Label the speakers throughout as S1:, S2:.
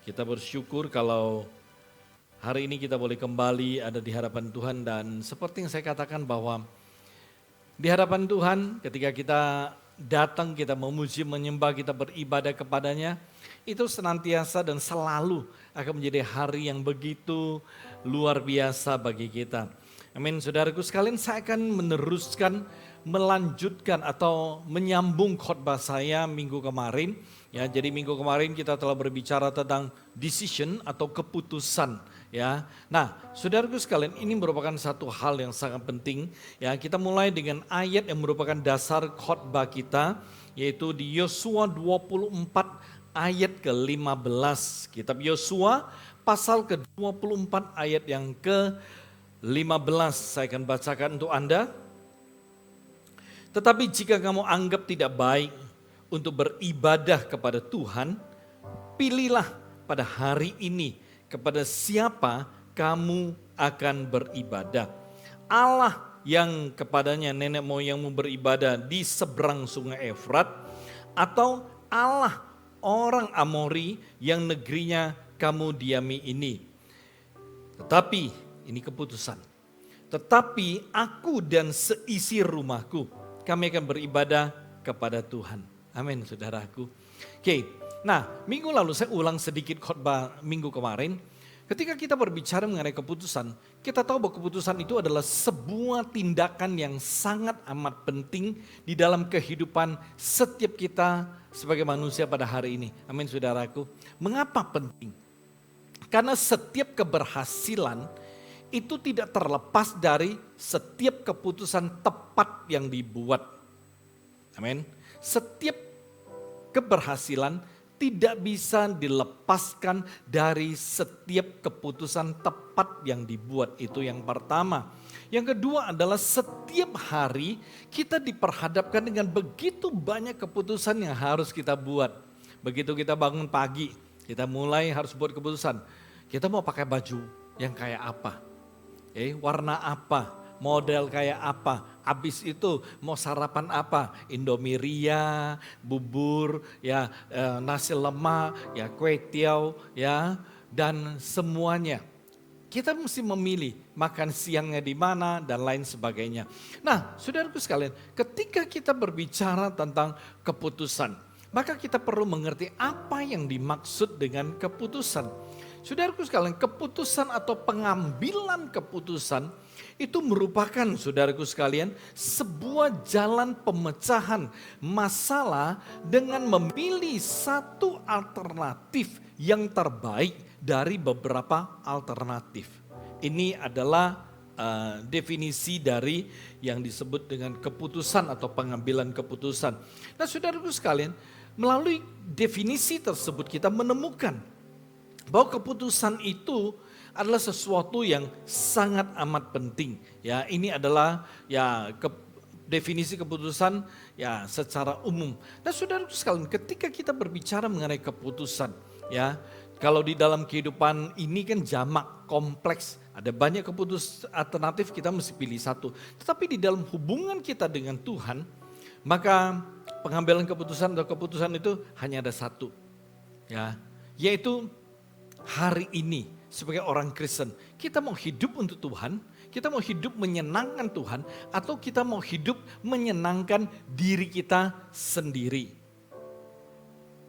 S1: Kita bersyukur kalau hari ini kita boleh kembali ada di hadapan Tuhan dan seperti yang saya katakan bahwa di hadapan Tuhan ketika kita datang, kita memuji, menyembah, kita beribadah kepadanya, itu senantiasa dan selalu akan menjadi hari yang begitu luar biasa bagi kita. Amin, saudaraku sekalian, saya akan melanjutkan atau menyambung khotbah saya minggu kemarin. Ya, jadi minggu kemarin kita telah berbicara tentang decision atau keputusan. Ya, nah, saudaraku sekalian, ini merupakan satu hal yang sangat penting. Ya, kita mulai dengan ayat yang merupakan dasar khotbah kita, yaitu di Yosua 24 ayat ke-15. Kitab Yosua pasal ke-24 ayat yang ke-15. Saya akan bacakan untuk Anda. Tetapi jika kamu anggap tidak baik untuk beribadah kepada Tuhan, pilihlah pada hari ini kepada siapa kamu akan beribadah. Allah yang kepadanya nenek moyangmu beribadah di seberang sungai Efrat, atau Allah orang Amori yang negerinya kamu diami ini. Tetapi, ini keputusan. Tetapi aku dan seisi rumahku, kami akan beribadah kepada Tuhan. Amin, saudaraku. Oke, nah minggu lalu saya ulang sedikit khotbah minggu kemarin. Ketika kita berbicara mengenai keputusan, kita tahu bahwa keputusan itu adalah sebuah tindakan yang sangat amat penting di dalam kehidupan setiap kita sebagai manusia pada hari ini. Amin, saudaraku. Mengapa penting? Karena setiap keberhasilan itu tidak terlepas dari setiap keputusan tepat yang dibuat. Amin. Setiap keberhasilan tidak bisa dilepaskan dari setiap keputusan tepat yang dibuat. Itu yang pertama. Yang kedua adalah setiap hari kita diperhadapkan dengan begitu banyak keputusan yang harus kita buat. Begitu kita bangun pagi, kita mulai harus buat keputusan. Kita mau pakai baju yang kayak apa? Warna apa, model kayak apa, habis itu mau sarapan apa, Indomie Ria, bubur, ya nasi lemak, ya kue tiaw, ya dan semuanya. Kita mesti memilih makan siangnya di mana dan lain sebagainya. Nah, saudaraku sekalian, ketika kita berbicara tentang keputusan, maka kita perlu mengerti apa yang dimaksud dengan keputusan. Saudaraku sekalian, keputusan atau pengambilan keputusan itu merupakan, saudaraku sekalian, sebuah jalan pemecahan masalah dengan memilih satu alternatif yang terbaik dari beberapa alternatif. Ini adalah definisi dari yang disebut dengan keputusan atau pengambilan keputusan. Nah, saudaraku sekalian, melalui definisi tersebut kita menemukan bahwa keputusan itu adalah sesuatu yang sangat amat penting. Ya, ini adalah definisi keputusan ya secara umum. Nah, saudara sekalian, ketika kita berbicara mengenai keputusan, ya, kalau di dalam kehidupan ini kan jamak, kompleks, ada banyak keputusan alternatif, kita mesti pilih satu. Tetapi di dalam hubungan kita dengan Tuhan, maka pengambilan keputusan atau keputusan itu hanya ada satu, ya, yaitu hari ini sebagai orang Kristen, kita mau hidup untuk Tuhan, kita mau hidup menyenangkan Tuhan, atau kita mau hidup menyenangkan diri kita sendiri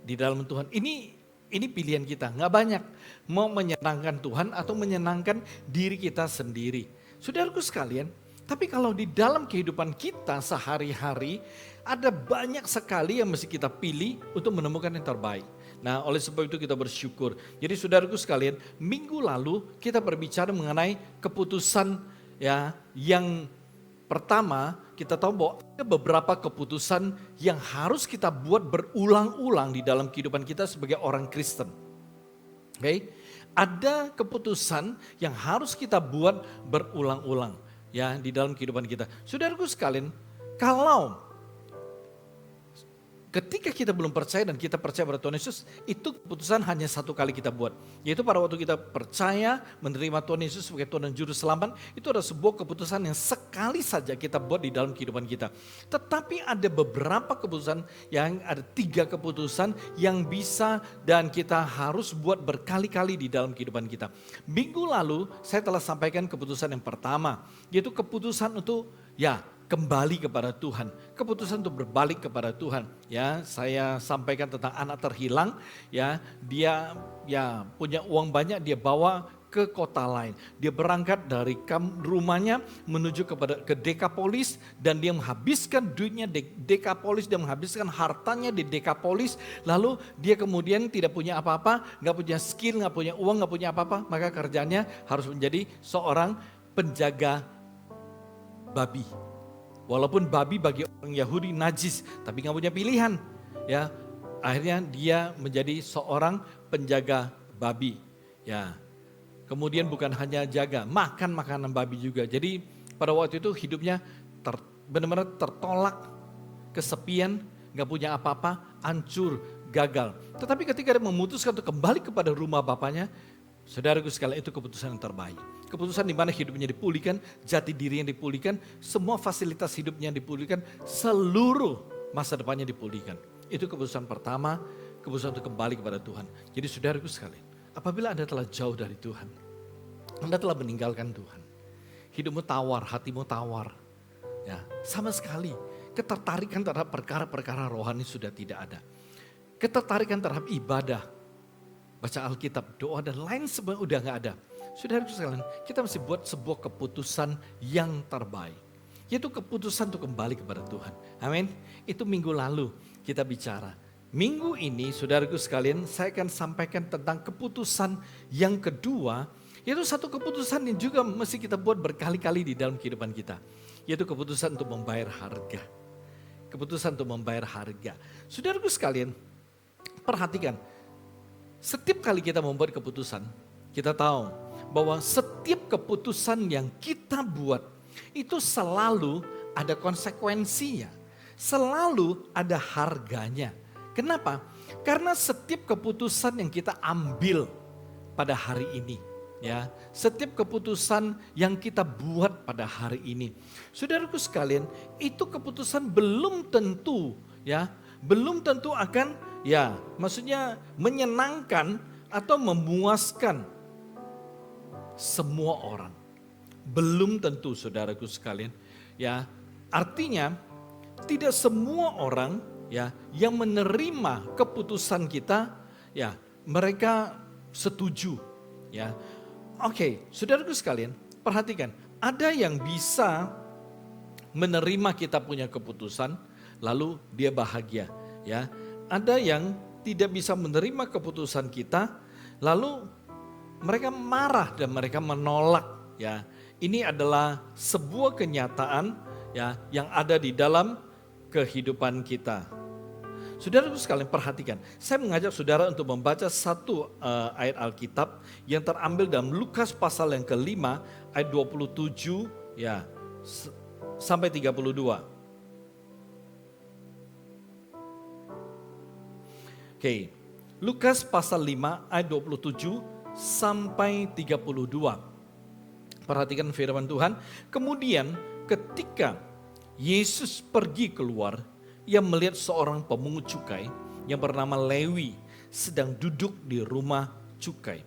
S1: di dalam Tuhan. Ini pilihan kita, nggak banyak. Mau menyenangkan Tuhan atau menyenangkan diri kita sendiri. Saudaraku sekalian, tapi kalau di dalam kehidupan kita sehari-hari, ada banyak sekali yang mesti kita pilih untuk menemukan yang terbaik. Nah, oleh sebab itu kita bersyukur. Jadi saudaraku sekalian, minggu lalu kita berbicara mengenai keputusan ya yang pertama, kita tahu bahwa ada beberapa keputusan yang harus kita buat berulang-ulang di dalam kehidupan kita sebagai orang Kristen. Oke? Ada keputusan yang harus kita buat berulang-ulang ya di dalam kehidupan kita. Saudaraku sekalian, kalau Ketika kita belum percaya dan kita percaya pada Tuhan Yesus, itu keputusan hanya satu kali kita buat. Yaitu pada waktu kita percaya menerima Tuhan Yesus sebagai Tuhan dan Juru Selamat, itu adalah sebuah keputusan yang sekali saja kita buat di dalam kehidupan kita. Tetapi ada beberapa keputusan, yang ada 3 keputusan yang bisa dan kita harus buat berkali-kali di dalam kehidupan kita. Minggu lalu saya telah sampaikan keputusan yang pertama, yaitu keputusan untuk kembali kepada Tuhan, keputusan untuk berbalik kepada Tuhan. Ya, saya sampaikan tentang anak terhilang. Ya, dia punya uang banyak, dia bawa ke kota lain. Dia berangkat dari rumahnya menuju ke Dekapolis dan dia menghabiskan duitnya di Dekapolis, dia menghabiskan hartanya di Dekapolis. Lalu dia kemudian tidak punya apa-apa, nggak punya skill, nggak punya uang, nggak punya apa-apa. Maka kerjanya harus menjadi seorang penjaga babi. Walaupun babi bagi orang Yahudi najis, tapi nggak punya pilihan. Ya, akhirnya dia menjadi seorang penjaga babi. Ya, kemudian bukan hanya jaga, makan makanan babi juga. Jadi pada waktu itu hidupnya benar-benar tertolak, kesepian, nggak punya apa-apa, hancur, gagal. Tetapi ketika dia memutuskan untuk kembali kepada rumah bapaknya, saudaraku sekalian, itu keputusan yang terbaik. Keputusan di mana hidupnya dipulihkan, jati diri yang dipulihkan, semua fasilitas hidupnya dipulihkan, seluruh masa depannya dipulihkan. Itu keputusan pertama, keputusan untuk kembali kepada Tuhan. Jadi saudaraku sekalian, apabila Anda telah jauh dari Tuhan, Anda telah meninggalkan Tuhan, hidupmu tawar, hatimu tawar, ya sama sekali ketertarikan terhadap perkara-perkara rohani sudah tidak ada. Ketertarikan terhadap ibadah, baca Alkitab, doa dan lain sebagainya udah gak ada. Saudaraku sekalian, kita mesti buat sebuah keputusan yang terbaik. Yaitu keputusan untuk kembali kepada Tuhan. Amin. Itu minggu lalu kita bicara. Minggu ini saudaraku sekalian, saya akan sampaikan tentang keputusan yang kedua. Yaitu satu keputusan yang juga mesti kita buat berkali-kali di dalam kehidupan kita. Yaitu keputusan untuk membayar harga. Keputusan untuk membayar harga. Saudaraku sekalian, perhatikan. Setiap kali kita membuat keputusan, kita tahu bahwa setiap keputusan yang kita buat itu selalu ada konsekuensinya, selalu ada harganya. Kenapa? Karena setiap keputusan yang kita ambil pada hari ini, ya, setiap keputusan yang kita buat pada hari ini, saudaraku sekalian, itu keputusan belum tentu, ya, belum tentu akan, ya, maksudnya menyenangkan atau memuaskan semua orang. Belum tentu saudaraku sekalian. Ya, artinya tidak semua orang, ya, yang menerima keputusan kita, ya, mereka setuju, ya. Oke, saudaraku sekalian, perhatikan, ada yang bisa menerima kita punya keputusan lalu dia bahagia, ya. Ada yang tidak bisa menerima keputusan kita lalu mereka marah dan mereka menolak, ya. Ini adalah sebuah kenyataan, ya, yang ada di dalam kehidupan kita. Saudara sekalian perhatikan, saya mengajak saudara untuk membaca satu ayat Alkitab yang terambil dalam Lukas pasal yang ke-5 ayat 27 ya sampai 32. Oke, Lukas pasal 5 ayat 27 sampai 32. Perhatikan firman Tuhan. Kemudian ketika Yesus pergi keluar, ia melihat seorang pemungut cukai yang bernama Lewi sedang duduk di rumah cukai.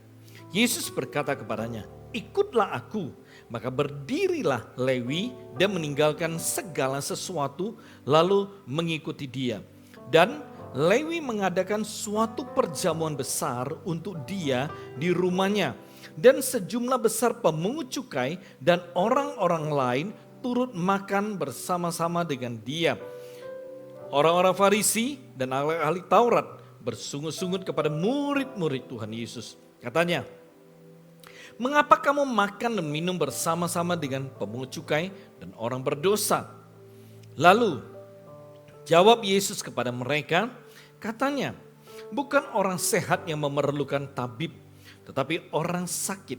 S1: Yesus berkata kepadanya, "Ikutlah aku." Maka berdirilah Lewi dan meninggalkan segala sesuatu lalu mengikuti dia. Dan Lewi mengadakan suatu perjamuan besar untuk dia di rumahnya. Dan sejumlah besar pemungut cukai dan orang-orang lain turut makan bersama-sama dengan dia. Orang-orang Farisi dan ahli Taurat bersungut-sungut kepada murid-murid Tuhan Yesus. Katanya, "Mengapa kamu makan dan minum bersama-sama dengan pemungut cukai dan orang berdosa?" Lalu jawab Yesus kepada mereka, katanya, "Bukan orang sehat yang memerlukan tabib, tetapi orang sakit.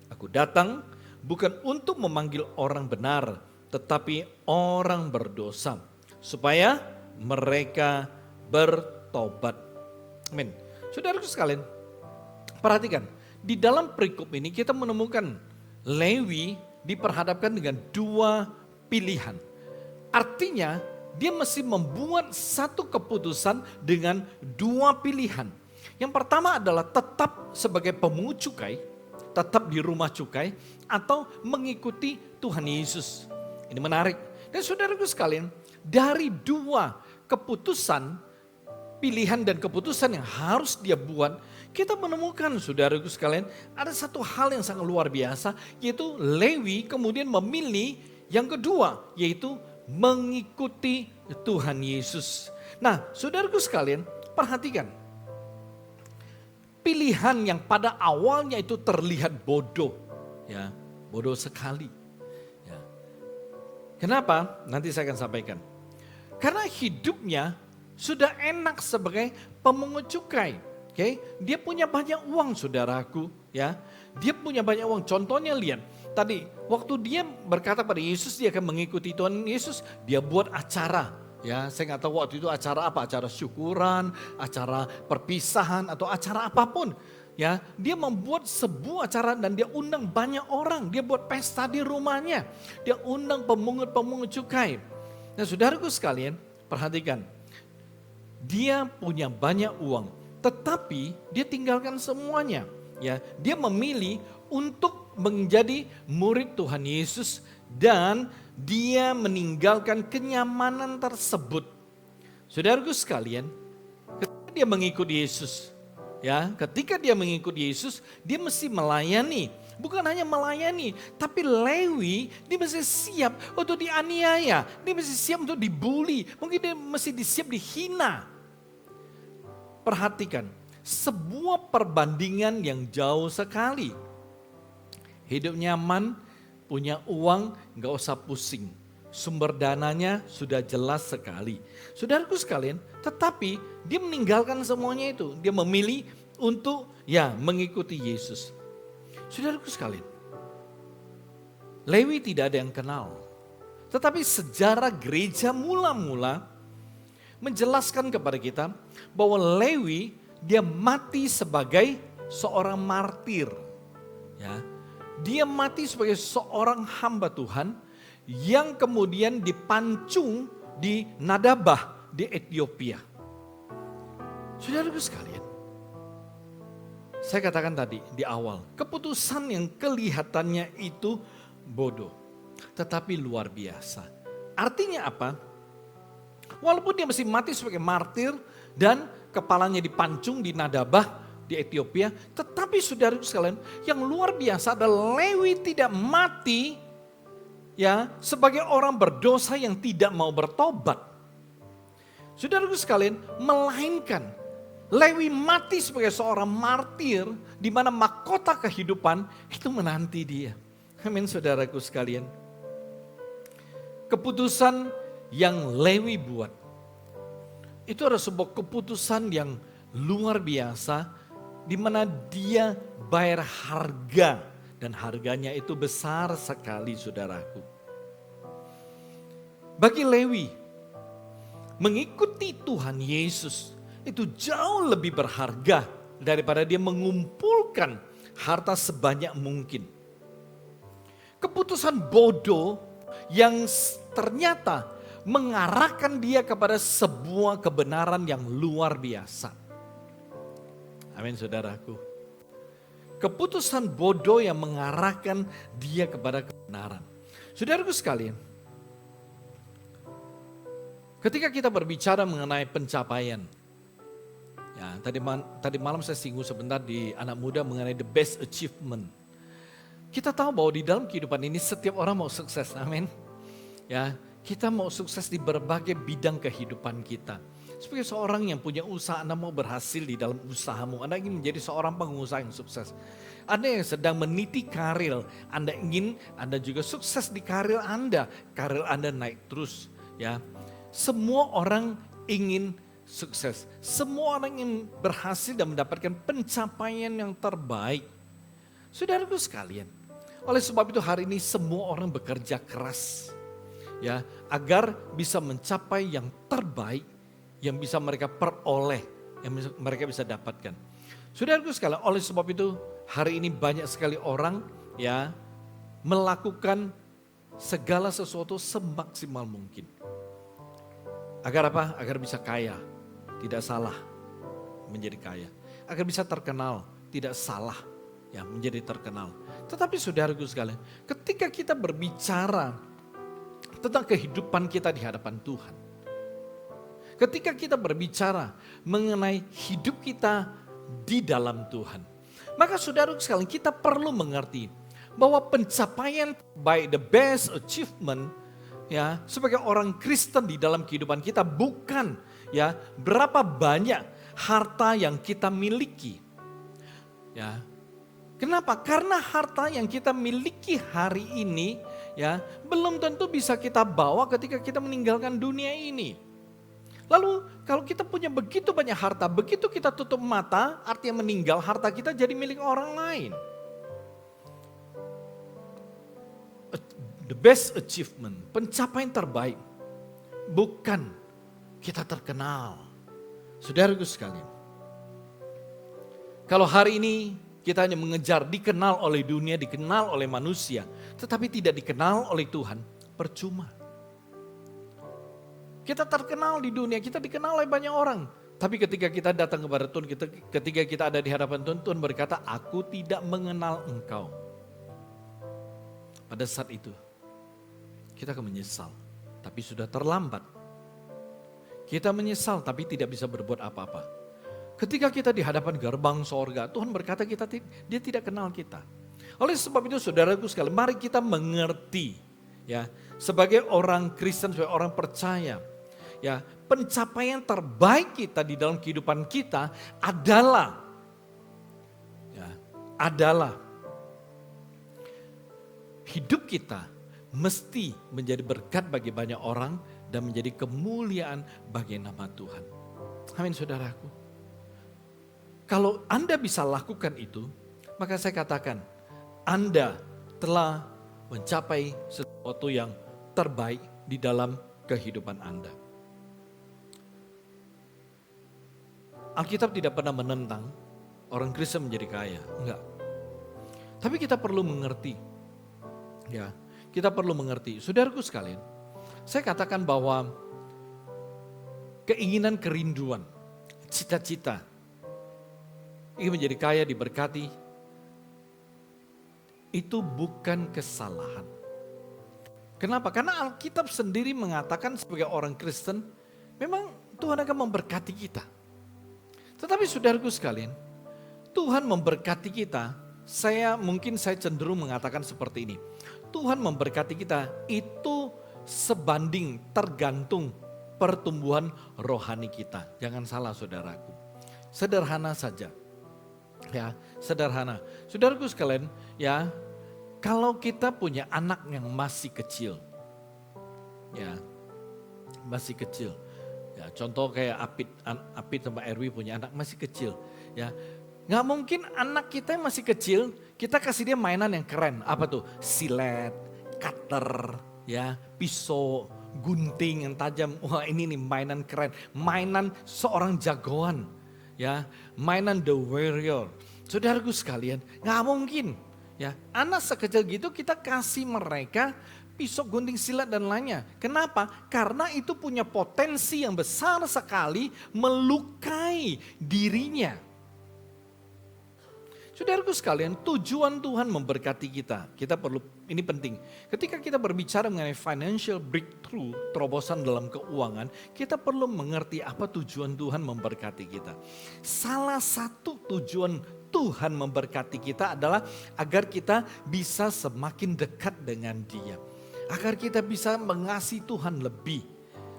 S1: Aku datang bukan untuk memanggil orang benar, tetapi orang berdosa, supaya mereka bertobat. Amin. Saudaraku sekalian, perhatikan, di dalam perikop ini kita menemukan Lewi diperhadapkan dengan dua pilihan. Artinya dia mesti membuat satu keputusan dengan dua pilihan. Yang pertama adalah tetap sebagai pemungut cukai, tetap di rumah cukai, atau mengikuti Tuhan Yesus. Ini menarik. Dan saudaraku sekalian, dari dua keputusan, pilihan dan keputusan yang harus dia buat, kita menemukan saudaraku sekalian, ada satu hal yang sangat luar biasa, yaitu Lewi kemudian memilih yang kedua, yaitu mengikuti Tuhan Yesus. Nah, saudaraku sekalian, perhatikan. Pilihan yang pada awalnya itu terlihat bodoh, ya, bodoh sekali. Ya. Kenapa? Nanti saya akan sampaikan. Karena hidupnya sudah enak sebagai pemungut cukai. Okay? Dia punya banyak uang, saudaraku, ya. Dia punya banyak uang. Contohnya lihat, tadi waktu dia berkata pada Yesus dia akan mengikuti Tuhan Yesus, dia buat acara. Ya, saya nggak tahu waktu itu acara apa, acara syukuran, acara perpisahan atau acara apapun. Ya, dia membuat sebuah acara dan dia undang banyak orang. Dia buat pesta di rumahnya. Dia undang pemungut-pemungut cukai. Nah, saudaraku sekalian, perhatikan. Dia punya banyak uang, tetapi dia tinggalkan semuanya. Ya, dia memilih untuk menjadi murid Tuhan Yesus dan dia meninggalkan kenyamanan tersebut. Saudaraku sekalian, ketika dia mengikuti Yesus, ya, ketika dia mengikuti Yesus, dia mesti melayani. Bukan hanya melayani, tapi Lewi dia mesti siap untuk dianiaya, dia mesti siap untuk dibully, mungkin dia mesti siap dihina. Perhatikan, sebuah perbandingan yang jauh sekali. Hidup nyaman, punya uang, gak usah pusing. Sumber dananya sudah jelas sekali. Saudaraku sekalian, tetapi dia meninggalkan semuanya itu. Dia memilih untuk mengikuti Yesus. Saudaraku sekalian, Lewi tidak ada yang kenal. Tetapi sejarah gereja mula-mula menjelaskan kepada kita bahwa Lewi dia mati sebagai seorang martir. Ya. Dia mati sebagai seorang hamba Tuhan yang kemudian dipancung di Nadabah di Ethiopia. Saudaraku sekalian, saya katakan tadi di awal, keputusan yang kelihatannya itu bodoh, tetapi luar biasa. Artinya apa? Walaupun dia mesti mati sebagai martir dan kepalanya dipancung di Nadabah di Ethiopia, tetapi saudaraku sekalian, yang luar biasa adalah Lewi tidak mati sebagai orang berdosa yang tidak mau bertobat. Saudaraku sekalian, melainkan Lewi mati sebagai seorang martir di mana mahkota kehidupan itu menanti dia. Amin, saudaraku sekalian. Keputusan yang Lewi buat itu adalah sebuah keputusan yang luar biasa, di mana dia bayar harga dan harganya itu besar sekali, saudaraku. Bagi Lewi, mengikuti Tuhan Yesus itu jauh lebih berharga daripada dia mengumpulkan harta sebanyak mungkin. Keputusan bodoh yang ternyata mengarahkan dia kepada sebuah kebenaran yang luar biasa. Amin, saudaraku. Keputusan bodoh yang mengarahkan dia kepada kebenaran. Saudaraku sekalian, ketika kita berbicara mengenai pencapaian, tadi malam saya singgung sebentar di anak muda mengenai the best achievement. Kita tahu bahwa di dalam kehidupan ini setiap orang mau sukses, amin. Ya, kita mau sukses di berbagai bidang kehidupan kita. Sebagai seorang yang punya usaha, Anda mau berhasil di dalam usahamu. Anda ingin menjadi seorang pengusaha yang sukses. Anda yang sedang meniti karir, Anda ingin Anda juga sukses di karir Anda naik terus. Ya, semua orang ingin sukses. Semua orang ingin berhasil dan mendapatkan pencapaian yang terbaik. Saudaraku sekalian, oleh sebab itu hari ini semua orang bekerja keras, ya, agar bisa mencapai yang terbaik yang bisa mereka peroleh, yang mereka bisa dapatkan. Saudaraku sekalian, oleh sebab itu hari ini banyak sekali orang ya melakukan segala sesuatu semaksimal mungkin. Agar apa? Agar bisa kaya. Tidak salah menjadi kaya. Agar bisa terkenal. Tidak salah ya menjadi terkenal. Tetapi saudaraku sekalian, ketika kita berbicara tentang kehidupan kita di hadapan Tuhan. Ketika kita berbicara mengenai hidup kita di dalam Tuhan. Maka saudara sekalian, kita perlu mengerti bahwa pencapaian by the best achievement ya sebagai orang Kristen di dalam kehidupan kita bukan ya berapa banyak harta yang kita miliki. Ya. Kenapa? Karena harta yang kita miliki hari ini ya belum tentu bisa kita bawa ketika kita meninggalkan dunia ini. Lalu kalau kita punya begitu banyak harta, begitu kita tutup mata, artinya meninggal, harta kita jadi milik orang lain. The best achievement, pencapaian terbaik, bukan kita terkenal. Saudaraku sekalian, kalau hari ini kita hanya mengejar dikenal oleh dunia, dikenal oleh manusia, tetapi tidak dikenal oleh Tuhan, percuma. Kita terkenal di dunia, kita dikenal oleh banyak orang. Tapi ketika kita datang kepada Tuhan, ketika kita ada di hadapan Tuhan, Tuhan berkata, aku tidak mengenal engkau. Pada saat itu, kita akan menyesal, tapi sudah terlambat. Kita menyesal, tapi tidak bisa berbuat apa-apa. Ketika kita di hadapan gerbang sorga, Tuhan berkata dia tidak kenal kita. Oleh sebab itu saudaraku sekalian, mari kita mengerti ya sebagai orang Kristen, sebagai orang percaya. Ya, pencapaian terbaik kita di dalam kehidupan kita adalah hidup kita mesti menjadi berkat bagi banyak orang dan menjadi kemuliaan bagi nama Tuhan. Amin saudaraku. Kalau Anda bisa lakukan itu, maka saya katakan Anda telah mencapai sesuatu yang terbaik di dalam kehidupan Anda. Alkitab tidak pernah menentang orang Kristen menjadi kaya, enggak. Tapi kita perlu mengerti, ya, kita perlu mengerti. Saudaraku sekalian, saya katakan bahwa keinginan, kerinduan, cita-cita ingin menjadi kaya, diberkati, itu bukan kesalahan. Kenapa? Karena Alkitab sendiri mengatakan sebagai orang Kristen, memang Tuhan akan memberkati kita. Tetapi saudaraku sekalian, Tuhan memberkati kita, saya cenderung mengatakan seperti ini. Tuhan memberkati kita itu sebanding tergantung pertumbuhan rohani kita. Jangan salah saudaraku. Sederhana saja. Ya, sederhana. Saudaraku sekalian, ya, kalau kita punya anak yang masih kecil. Ya, masih kecil. Ya, contoh kayak Apit sama Erwi punya anak masih kecil. Ya, nggak mungkin anak kita yang masih kecil kita kasih dia mainan yang keren. Apa tuh? Silet, cutter, ya, pisau, gunting yang tajam. Wah ini nih mainan keren. Mainan seorang jagoan, ya, mainan the warrior. Saudaraku sekalian, nggak mungkin. Ya, anak sekecil gitu kita kasih mereka pisau, gunting, silat dan lainnya. Kenapa? Karena itu punya potensi yang besar sekali melukai dirinya. Saudaraku sekalian, tujuan Tuhan memberkati kita. Kita perlu, ini penting. Ketika kita berbicara mengenai financial breakthrough, terobosan dalam keuangan, kita perlu mengerti apa tujuan Tuhan memberkati kita. Salah satu tujuan Tuhan memberkati kita adalah agar kita bisa semakin dekat dengan Dia. Agar kita bisa mengasihi Tuhan lebih.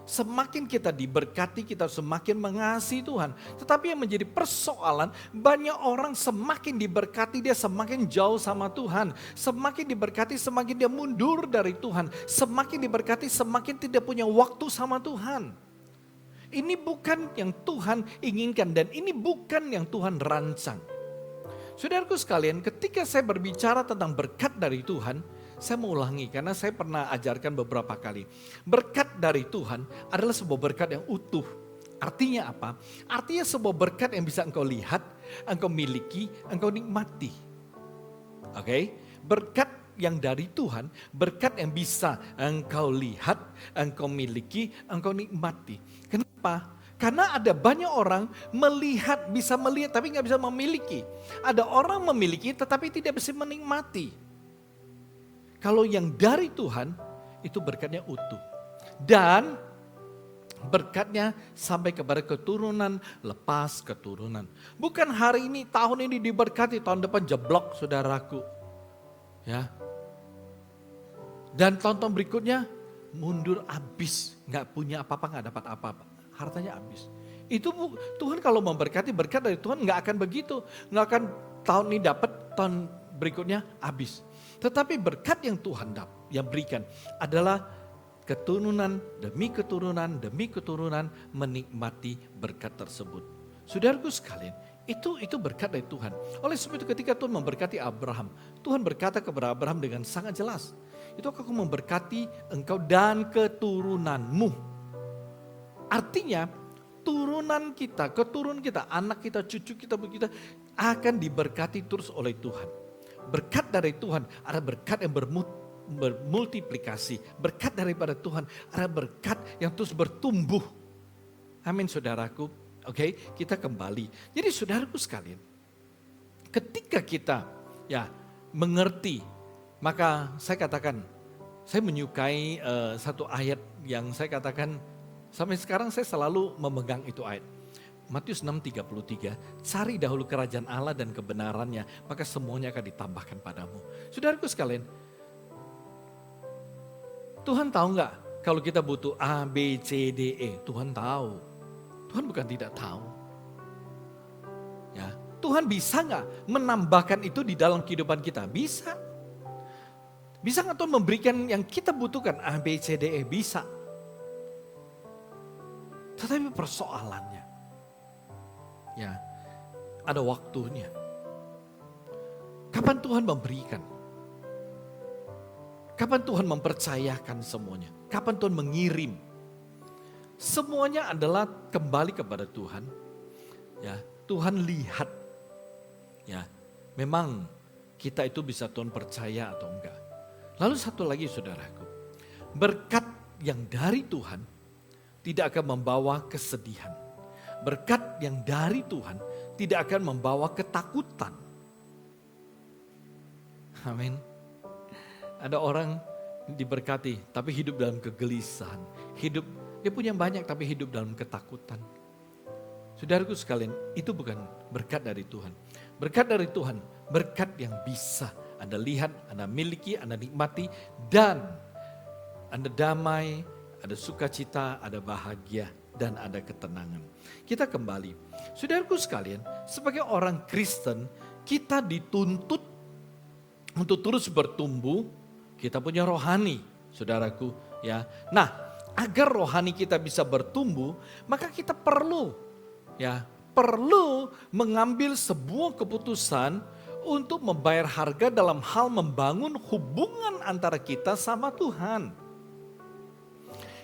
S1: Semakin kita diberkati, kita semakin mengasihi Tuhan. Tetapi yang menjadi persoalan, banyak orang semakin diberkati, dia semakin jauh sama Tuhan. Semakin diberkati, semakin dia mundur dari Tuhan. Semakin diberkati, semakin tidak punya waktu sama Tuhan. Ini bukan yang Tuhan inginkan dan ini bukan yang Tuhan rancang. Saudaraku sekalian, ketika saya berbicara tentang berkat dari Tuhan, saya mau ulangi karena saya pernah ajarkan beberapa kali. Berkat dari Tuhan adalah sebuah berkat yang utuh, Artinya apa? Artinya sebuah berkat yang bisa engkau lihat, engkau miliki, engkau nikmati. Oke? Berkat yang dari Tuhan, berkat yang bisa engkau lihat, engkau miliki, engkau nikmati. Kenapa? Karena ada banyak orang melihat, bisa melihat tapi nggak bisa memiliki. Ada orang memiliki tetapi tidak bisa menikmati. Kalau yang dari Tuhan, itu berkatnya utuh. Dan berkatnya sampai kepada keturunan lepas keturunan. Bukan hari ini, tahun ini diberkati, tahun depan jeblok saudaraku. Ya. Dan tahun-tahun berikutnya mundur habis, nggak punya apa-apa, nggak dapat apa-apa, hartanya habis. Itu Tuhan kalau memberkati, berkat dari Tuhan nggak akan begitu, nggak akan tahun ini dapat, tahun berikutnya habis. Tetapi berkat yang Tuhan yang berikan adalah keturunan demi keturunan demi keturunan menikmati berkat tersebut. Saudaraku sekalian, itu berkat dari Tuhan. Oleh sebab itu ketika Tuhan memberkati Abraham, Tuhan berkata kepada Abraham dengan sangat jelas, itu aku memberkati engkau dan keturunanmu. Artinya turunan kita, keturunan kita, anak kita, cucu kita, akan diberkati terus oleh Tuhan. Berkat dari Tuhan ada berkat yang bermultiplikasi. Berkat daripada Tuhan ada berkat yang terus bertumbuh. Amin saudaraku. Oke, kita kembali. Jadi saudaraku sekalian, ketika kita mengerti, maka saya katakan, saya menyukai satu ayat yang saya katakan, sampai sekarang saya selalu memegang itu ayat. Matius 6:33, cari dahulu kerajaan Allah dan kebenarannya, maka semuanya akan ditambahkan padamu. Saudaraku sekalian, Tuhan tahu nggak kalau kita butuh A, B, C, D, E? Tuhan tahu. Tuhan bukan tidak tahu. Ya, Tuhan bisa nggak menambahkan itu di dalam kehidupan kita? Bisa. Bisa nggak Tuhan memberikan yang kita butuhkan A, B, C, D, E? Bisa. Tetapi persoalannya, ya, ada waktunya. Kapan Tuhan memberikan? Kapan Tuhan mempercayakan semuanya? Kapan Tuhan mengirim? Semuanya adalah kembali kepada Tuhan. Ya, Tuhan lihat. Ya, memang kita itu bisa Tuhan percaya atau enggak. Lalu satu lagi saudaraku, berkat yang dari Tuhan tidak akan membawa kesedihan. Berkat yang dari Tuhan tidak akan membawa ketakutan. Amin. Ada orang diberkati tapi hidup dalam kegelisahan. Dia punya banyak tapi hidup dalam ketakutan. Saudaraku sekalian, itu bukan berkat dari Tuhan. Berkat dari Tuhan, berkat yang bisa Anda lihat, Anda miliki, Anda nikmati, dan Anda damai, ada sukacita, ada bahagia, dan ada ketenangan. Kita kembali. Saudaraku sekalian, sebagai orang Kristen, kita dituntut untuk terus bertumbuh. Kita punya rohani, saudaraku, ya. Nah, agar rohani kita bisa bertumbuh, maka kita perlu mengambil sebuah keputusan untuk membayar harga dalam hal membangun hubungan antara kita sama Tuhan.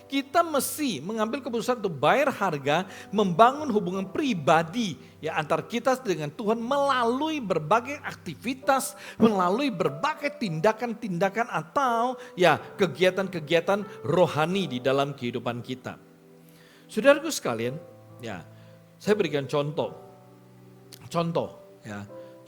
S1: Kita mesti mengambil keputusan untuk bayar harga, membangun hubungan pribadi ya antara kita dengan Tuhan melalui berbagai aktivitas, melalui berbagai tindakan-tindakan atau ya kegiatan-kegiatan rohani di dalam kehidupan kita. Saudaraku sekalian, ya saya berikan contoh.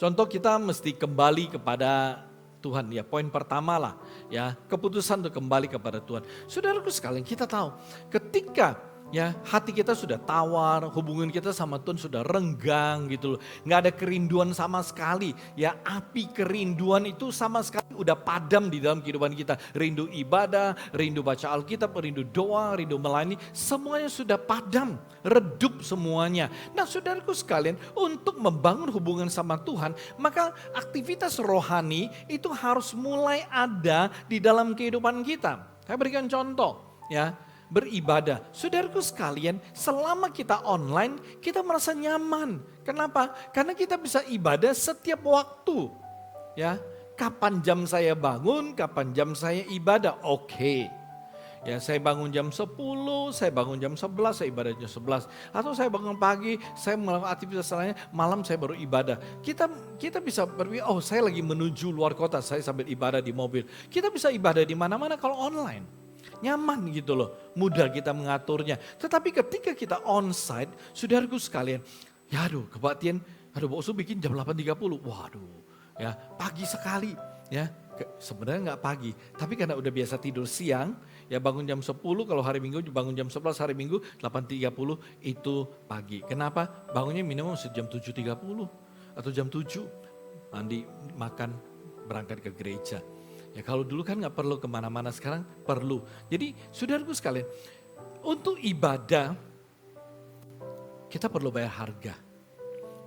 S1: Contoh kita mesti kembali kepada Tuhan, ya poin pertama lah, ya keputusan untuk kembali kepada Tuhan. Saudaraku sekalian, kita tahu ketika ya hati kita sudah tawar, hubungan kita sama Tuhan sudah renggang gitu loh, nggak ada kerinduan sama sekali. Ya api kerinduan itu sama sekali udah padam di dalam kehidupan kita. Rindu ibadah, rindu baca Alkitab, rindu doa, rindu melayani, semuanya sudah padam, redup semuanya. Nah saudaraku sekalian, untuk membangun hubungan sama Tuhan, maka aktivitas rohani itu harus mulai ada di dalam kehidupan kita. Saya berikan contoh ya, beribadah. Saudaraku sekalian, selama kita online, kita merasa nyaman. Kenapa? Karena kita bisa ibadah setiap waktu. Ya, kapan jam saya bangun, kapan jam saya ibadah, oke. Ya, saya bangun jam 10, saya bangun jam 11, saya ibadah jam 11. Atau saya bangun pagi, saya melakukan aktivitas lainnya, malam saya baru ibadah. Kita bisa berpikir, oh saya lagi menuju luar kota, saya sambil ibadah di mobil. Kita bisa ibadah di mana-mana kalau online. Nyaman gitu loh, mudah kita mengaturnya. Tetapi ketika kita onsite, saudaraku sekalian, ya aduh kebaktian, aduh Pak Usu bikin jam 8.30, waduh ya pagi sekali ya. Sebenarnya nggak pagi, tapi karena udah biasa tidur siang, ya bangun jam 10, kalau hari Minggu bangun jam 11, hari Minggu 8.30 itu pagi. Kenapa? Bangunnya minimum sejam 7.30 atau jam 7, mandi, makan, berangkat ke gereja. Ya kalau dulu kan nggak perlu kemana-mana, sekarang perlu. Jadi saudaraku sekalian, untuk ibadah kita perlu bayar harga.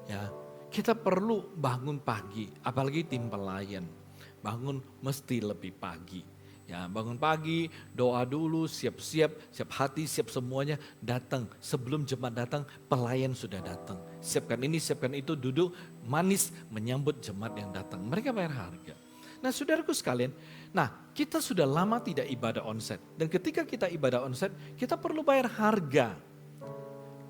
S1: Ya, kita perlu bangun pagi, apalagi tim pelayan. Bangun mesti lebih pagi. Ya, bangun pagi, doa dulu, siap-siap, siap hati, siap semuanya, datang. Sebelum jemaat datang, pelayan sudah datang. Siapkan ini, siapkan itu, duduk manis menyambut jemaat yang datang. Mereka bayar harga. Nah, saudaraku sekalian, kita sudah lama tidak ibadah onsite. Dan ketika kita ibadah onsite, kita perlu bayar harga.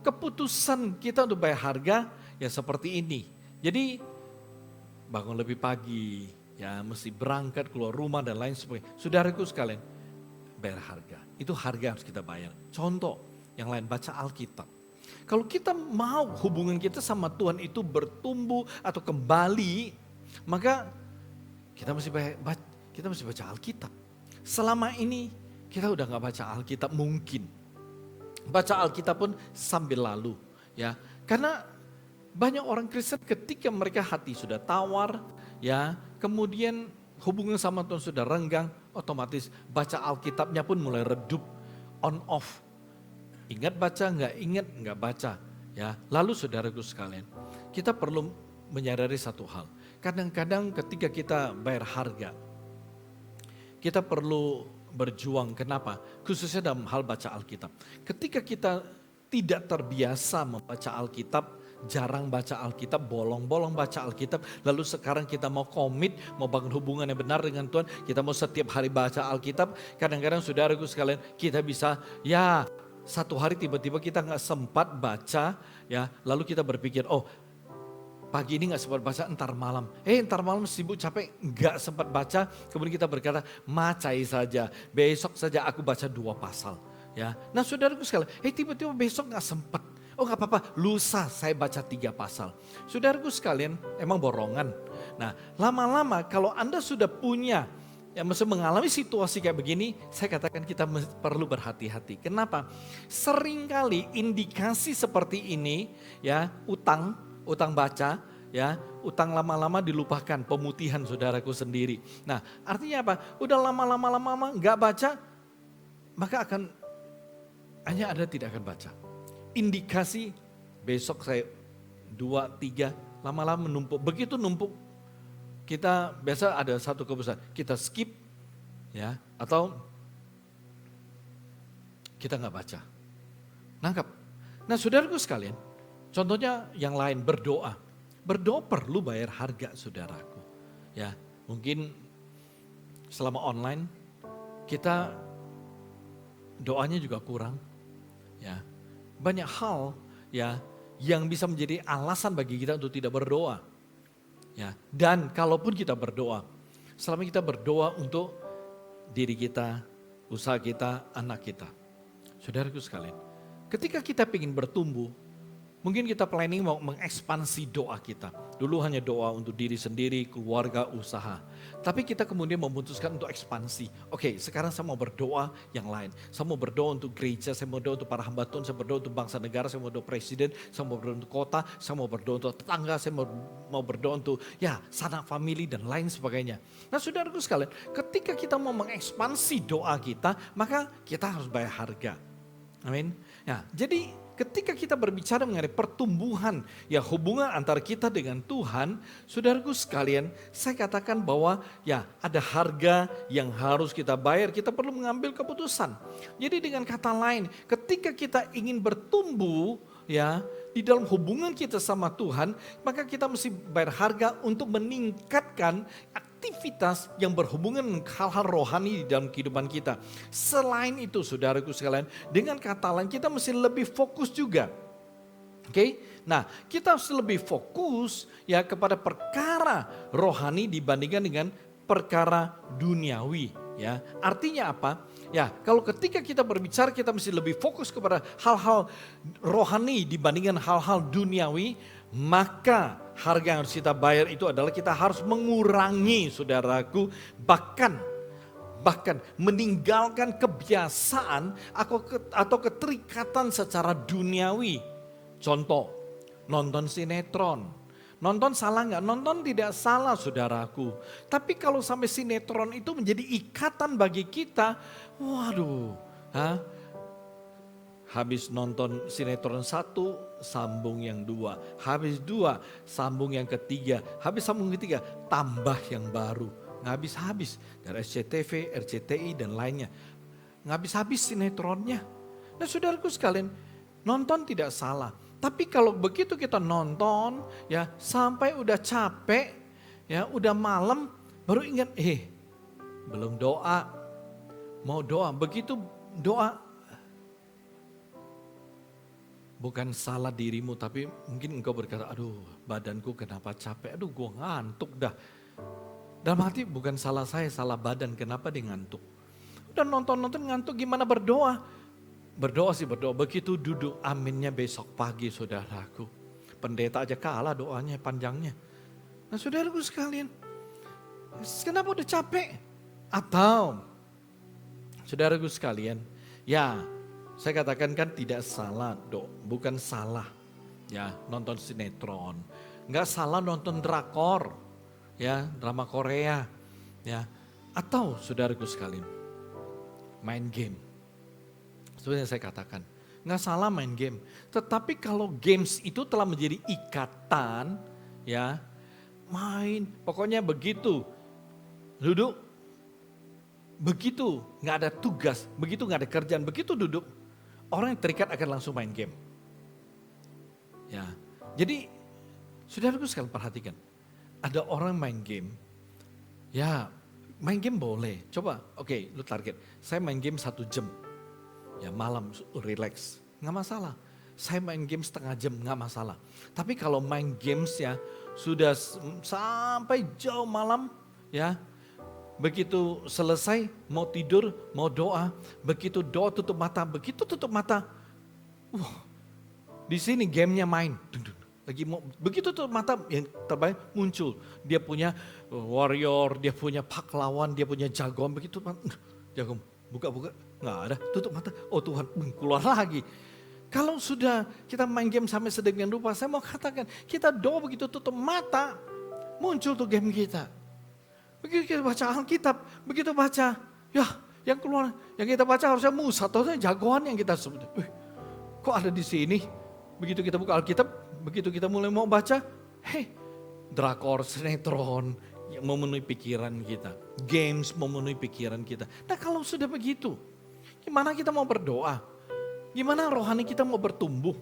S1: Keputusan kita untuk bayar harga ya seperti ini. Jadi bangun lebih pagi, ya mesti berangkat keluar rumah dan lain sebagainya. Saudaraku sekalian, bayar harga. Itu harga yang harus kita bayar. Contoh yang lain, baca Alkitab. Kalau kita mau hubungan kita sama Tuhan itu bertumbuh atau kembali, maka kita mesti baca Alkitab. Selama ini kita udah gak baca Alkitab mungkin. Baca Alkitab pun sambil lalu, ya. Karena banyak orang Kristen ketika mereka hati sudah tawar, ya, kemudian hubungan sama Tuhan sudah renggang, otomatis baca Alkitabnya pun mulai redup, on off. Ingat baca, nggak baca, ya. Lalu saudaraku sekalian, kita perlu menyadari satu hal. Kadang-kadang ketika kita bayar harga, kita perlu berjuang. Kenapa? Khususnya dalam hal baca Alkitab. Ketika kita tidak terbiasa membaca Alkitab, jarang baca Alkitab, bolong-bolong baca Alkitab, lalu sekarang kita mau komit, mau bangun hubungan yang benar dengan Tuhan, kita mau setiap hari baca Alkitab, kadang-kadang saudaraku sekalian, kita bisa, ya satu hari tiba-tiba kita gak sempat baca, ya lalu kita berpikir, oh pagi ini gak sempat baca, entar malam sibuk capek, gak sempat baca. Kemudian kita berkata, macai saja, besok saja aku baca 2 pasal. Ya, nah saudaraku sekalian, tiba-tiba besok gak sempat. Oh gak apa-apa, lusa saya baca 3 pasal. Saudaraku sekalian, emang borongan. Nah lama-lama kalau Anda sudah punya, ya maksudnya mengalami situasi kayak begini, saya katakan kita perlu berhati-hati. Kenapa? Seringkali indikasi seperti ini, ya utang baca, ya utang lama-lama dilupakan, pemutihan saudaraku sendiri. Nah artinya apa? Udah lama-lama nggak baca, maka hanya Anda tidak akan baca. Indikasi besok saya 2, 3, lama-lama menumpuk. Begitu numpuk, kita biasa ada satu keputusan, kita skip, ya atau kita nggak baca. Nangkap? Nah saudaraku sekalian, contohnya yang lain, berdoa. Berdoa perlu bayar harga saudaraku. Ya, mungkin selama online kita doanya juga kurang. Ya, banyak hal ya yang bisa menjadi alasan bagi kita untuk tidak berdoa. Ya, dan kalaupun kita berdoa, selama kita berdoa untuk diri kita, usaha kita, anak kita. Saudaraku sekalian, ketika kita ingin bertumbuh, mungkin kita planning mau mengekspansi doa kita. Dulu hanya doa untuk diri sendiri, keluarga, usaha. Tapi kita kemudian memutuskan untuk ekspansi. Oke, sekarang saya mau berdoa yang lain. Saya mau berdoa untuk gereja, saya mau berdoa untuk para hamba Tuhan, saya berdoa untuk bangsa negara, saya mau berdoa presiden, saya mau berdoa untuk kota, saya mau berdoa untuk tetangga, saya mau berdoa untuk ya sanak famili dan lain sebagainya. Nah saudaraku sekalian, ketika kita mau mengekspansi doa kita, maka kita harus bayar harga. Amin. Ya, jadi ketika kita berbicara mengenai pertumbuhan ya hubungan antara kita dengan Tuhan, saudaraku sekalian, saya katakan bahwa ya ada harga yang harus kita bayar, kita perlu mengambil keputusan. Jadi dengan kata lain, ketika kita ingin bertumbuh ya di dalam hubungan kita sama Tuhan, maka kita mesti bayar harga untuk meningkatkan aktivitas yang berhubungan dengan hal-hal rohani di dalam kehidupan kita. Selain itu saudaraku sekalian, dengan kata lain kita mesti lebih fokus juga. Oke, nah kita harus lebih fokus ya kepada perkara rohani dibandingkan dengan perkara duniawi. Ya, artinya apa? Ya, kalau ketika kita berbicara kita mesti lebih fokus kepada hal-hal rohani dibandingkan hal-hal duniawi, maka harga yang harus kita bayar itu adalah kita harus mengurangi saudaraku, bahkan meninggalkan kebiasaan atau keterikatan secara duniawi. Contoh, nonton sinetron. Nonton salah nggak? Nonton tidak salah saudaraku. Tapi kalau sampai sinetron itu menjadi ikatan bagi kita, waduh. Habis nonton sinetron 1, sambung yang 2. Habis 2, sambung yang ketiga. Habis sambung ketiga, tambah yang baru. Nggak habis-habis. Dari SCTV, RCTI dan lainnya. Nggak habis-habis sinetronnya. Nah saudaraku sekalian, nonton tidak salah. Tapi kalau begitu kita nonton ya sampai udah capek ya udah malam baru ingat belum doa. Mau doa, begitu doa bukan salah dirimu tapi mungkin engkau berkata aduh badanku kenapa capek, aduh gua ngantuk dah. Dalam hati bukan salah saya, salah badan, kenapa dia ngantuk. Udah nonton-nonton ngantuk gimana berdoa. Berdoa sih berdoa, begitu duduk aminnya besok pagi saudaraku. Pendeta aja kalah doanya panjangnya. Nah saudaraku sekalian, kenapa udah capek? Atau saudaraku sekalian, ya saya katakan kan tidak salah bukan salah ya nonton sinetron. Enggak salah nonton drakor, ya drama Korea. Ya, atau saudaraku sekalian, main game. Sebenarnya saya katakan, nggak salah main game. Tetapi kalau games itu telah menjadi ikatan, ya main, pokoknya begitu. Duduk, begitu nggak ada tugas, begitu nggak ada kerjaan, begitu duduk, orang yang terikat akan langsung main game. Ya, jadi saudaraku sekalian perhatikan, ada orang main game, ya main game boleh, coba, oke, lu target, saya main game 1 jam. Ya malam relax, nggak masalah. Saya main game setengah jam, nggak masalah. Tapi kalau main games ya sudah sampai jauh malam ya. Begitu selesai mau tidur, mau doa. Begitu doa tutup mata, begitu tutup mata. Di sini gamenya main. Lagi mau, begitu tutup mata yang terbaik muncul. Dia punya warrior, dia punya pahlawan, dia punya jagoan. Begitu jagoan. Buka-buka, nggak ada, tutup mata, oh Tuhan, keluar lagi. Kalau sudah kita main game sampai sedemikian rupa, saya mau katakan, kita doa begitu tutup mata, muncul tuh game kita. Begitu kita baca Alkitab, begitu baca, ya yang keluar, yang kita baca harusnya Musa, atau jagoan yang kita sebut. Kok ada di sini? Begitu kita buka Alkitab, begitu kita mulai mau baca, drakor, sinetron, yang memenuhi pikiran kita. Games memenuhi pikiran kita. Nah kalau sudah begitu, gimana kita mau berdoa? Gimana rohani kita mau bertumbuh?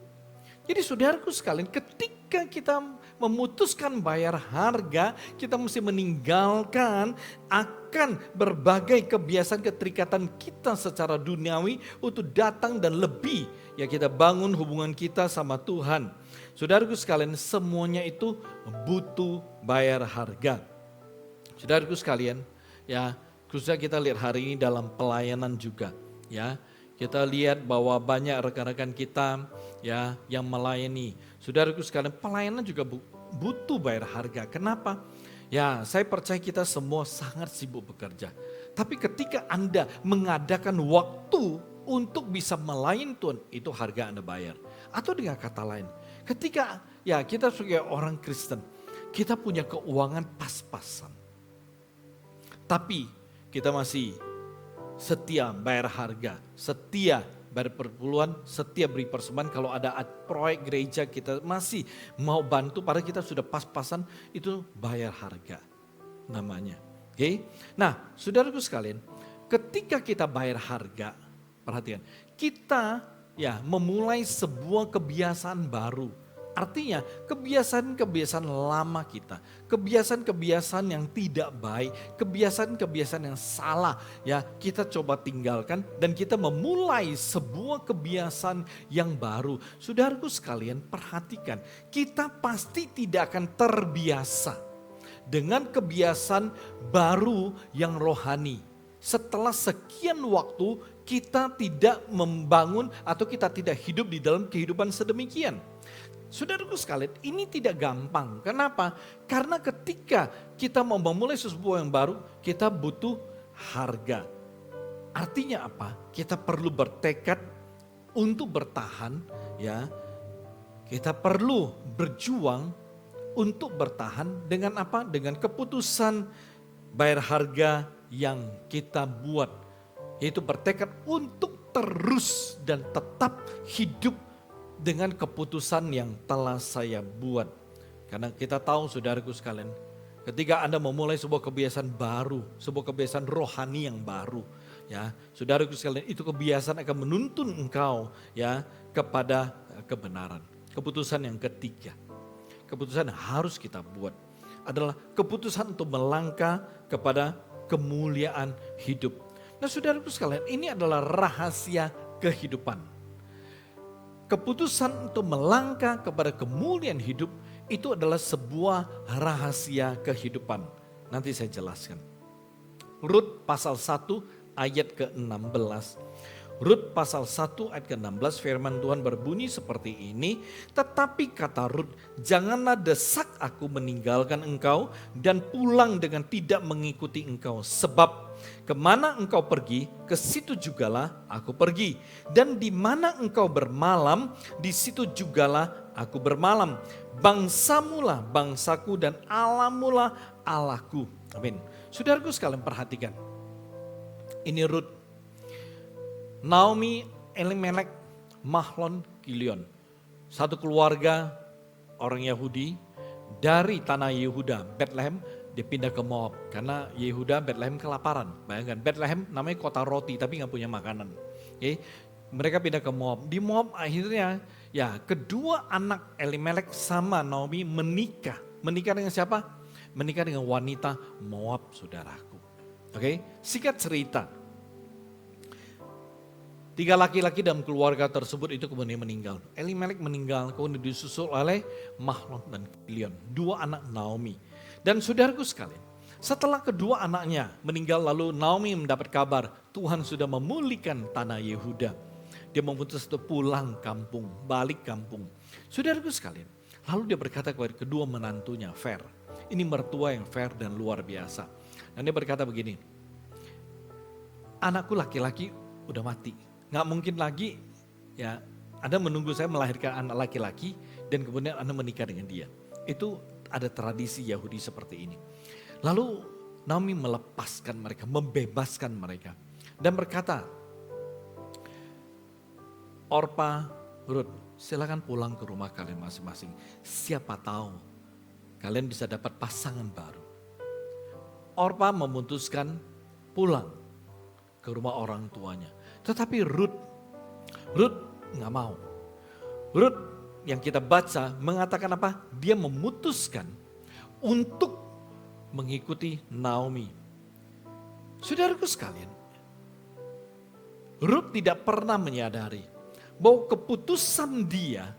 S1: Jadi saudaraku sekalian, ketika kita memutuskan bayar harga, kita mesti meninggalkan akan berbagai kebiasaan keterikatan kita secara duniawi untuk datang dan lebih. Ya kita bangun hubungan kita sama Tuhan. Saudaraku sekalian, semuanya itu butuh bayar harga. Saudaraku sekalian, ya khususnya kita lihat hari ini dalam pelayanan juga, ya kita lihat bahwa banyak rekan-rekan kita, ya yang melayani. Saudaraku sekalian, pelayanan juga butuh bayar harga. Kenapa? Ya saya percaya kita semua sangat sibuk bekerja. Tapi ketika Anda mengadakan waktu untuk bisa melayani Tuhan, itu harga Anda bayar. Atau dengan kata lain, ketika ya kita sebagai orang Kristen, kita punya keuangan pas-pasan. Tapi kita masih setia bayar harga, setia bayar perpuluhan, setia beri persembahan. Kalau ada proyek gereja kita masih mau bantu, padahal kita sudah pas-pasan, itu bayar harga namanya. Oke? Nah saudaraku sekalian, ketika kita bayar harga, perhatikan, kita ya memulai sebuah kebiasaan baru. Artinya kebiasaan-kebiasaan lama kita, kebiasaan-kebiasaan yang tidak baik, kebiasaan-kebiasaan yang salah ya kita coba tinggalkan dan kita memulai sebuah kebiasaan yang baru. Saudaraku sekalian perhatikan, kita pasti tidak akan terbiasa dengan kebiasaan baru yang rohani. Setelah sekian waktu kita tidak membangun atau kita tidak hidup di dalam kehidupan sedemikian. Saudaraku sekalian, ini tidak gampang. Kenapa? Karena ketika kita mau memulai sesuatu yang baru, kita butuh harga. Artinya apa? Kita perlu bertekad untuk bertahan, ya. Kita perlu berjuang untuk bertahan dengan apa? Dengan keputusan bayar harga yang kita buat. Yaitu bertekad untuk terus dan tetap hidup dengan keputusan yang telah saya buat. Karena kita tahu saudaraku sekalian, ketika Anda memulai sebuah kebiasaan baru, sebuah kebiasaan rohani yang baru, ya, saudaraku sekalian, itu kebiasaan akan menuntun engkau ya kepada kebenaran. Keputusan yang ketiga, keputusan yang harus kita buat adalah keputusan untuk melangkah kepada kemuliaan hidup. Nah, saudaraku sekalian, ini adalah rahasia kehidupan. Keputusan untuk melangkah kepada kemuliaan hidup itu adalah sebuah rahasia kehidupan. Nanti saya jelaskan. Rut pasal 1 ayat ke-16. Rut pasal 1 ayat ke-16 firman Tuhan berbunyi seperti ini. Tetapi kata Rut, janganlah desak aku meninggalkan engkau dan pulang dengan tidak mengikuti engkau. Sebab kemana engkau pergi, ke situ jugalah aku pergi. Dan di mana engkau bermalam, di situ jugalah aku bermalam. Bangsamulah bangsaku dan Allahmulah Allahku. Amin. Saudaraku sekalian perhatikan. Ini Rut. Naomi, Elimelek, Mahlon, Kilion. Satu keluarga orang Yahudi dari tanah Yehuda, Bethlehem, dipindah ke Moab. Karena Yehuda, Bethlehem kelaparan. Bayangkan, Bethlehem namanya kota roti tapi gak punya makanan. Okay? Mereka pindah ke Moab. Di Moab akhirnya ya kedua anak Elimelek sama Naomi menikah. Menikah dengan siapa? Menikah dengan wanita Moab, saudaraku. Oke, singkat cerita. 3 laki-laki dalam keluarga tersebut itu kemudian meninggal. Elimelek meninggal, kemudian disusul oleh Mahlon dan Kilion, 2 anak Naomi. Dan saudaraku sekalian, setelah kedua anaknya meninggal lalu Naomi mendapat kabar Tuhan sudah memulihkan tanah Yehuda. Dia memutuskan untuk pulang kampung, balik kampung. Saudaraku sekalian, lalu dia berkata kepada kedua menantunya, fair. Ini mertua yang fair dan luar biasa. Dan dia berkata begini, anakku laki-laki udah mati. Gak mungkin lagi ya Anda menunggu saya melahirkan anak laki-laki dan kemudian Anda menikah dengan dia. Itu ada tradisi Yahudi seperti ini. Lalu Naomi melepaskan mereka, membebaskan mereka. Dan berkata, Orpa, Rut, silakan pulang ke rumah kalian masing-masing. Siapa tahu kalian bisa dapat pasangan baru. Orpa memutuskan pulang ke rumah orang tuanya. Tetapi Rut gak mau. Rut yang kita baca mengatakan apa? Dia memutuskan untuk mengikuti Naomi. Saudaraku sekalian, Rut tidak pernah menyadari bahwa keputusan dia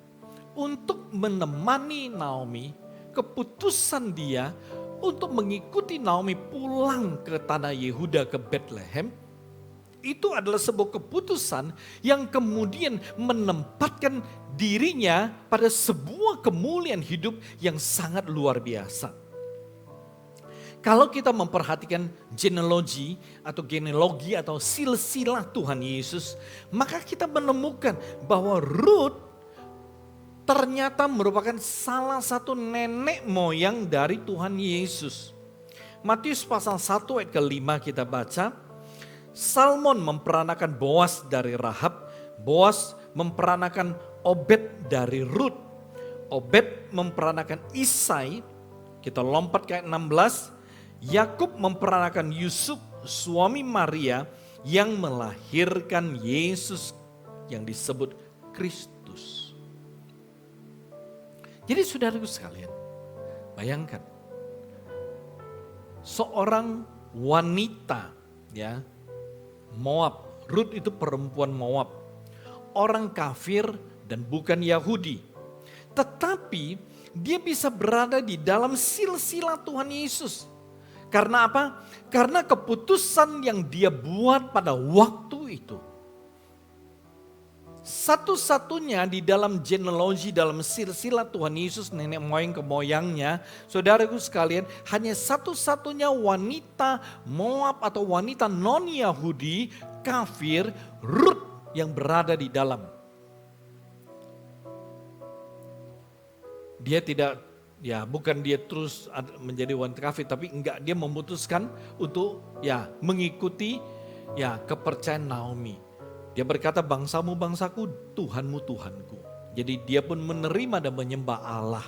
S1: untuk menemani Naomi, keputusan dia untuk mengikuti Naomi pulang ke tanah Yehuda ke Bethlehem, itu adalah sebuah keputusan yang kemudian menempatkan dirinya pada sebuah kemuliaan hidup yang sangat luar biasa. Kalau kita memperhatikan genealogi atau silsilah Tuhan Yesus, maka kita menemukan bahwa Rut ternyata merupakan salah satu nenek moyang dari Tuhan Yesus. Matius pasal 1 ayat ke-5 kita baca, Salmon memperanakan Boas dari Rahab, Boas memperanakan Obed dari Rut, Obed memperanakan Isai, kita lompat ke ayat 16, Yakub memperanakan Yusuf suami Maria yang melahirkan Yesus yang disebut Kristus. Jadi saudaraku sekalian, bayangkan seorang wanita ya, Moab, Rut itu perempuan Moab, orang kafir dan bukan Yahudi. Tetapi dia bisa berada di dalam silsilah Tuhan Yesus. Karena apa? Karena keputusan yang dia buat pada waktu itu. Satu-satunya di dalam genealogi, dalam silsilah Tuhan Yesus, nenek moyang ke moyangnya, saudaraku sekalian, hanya satu-satunya wanita Moab atau wanita non-Yahudi, kafir, Rut yang berada di dalam. Dia tidak, ya bukan dia terus menjadi wanita kafir, tapi enggak, dia memutuskan untuk ya mengikuti ya kepercayaan Naomi. Dia berkata, bangsamu bangsaku, Tuhanmu Tuhanku. Jadi dia pun menerima dan menyembah Allah.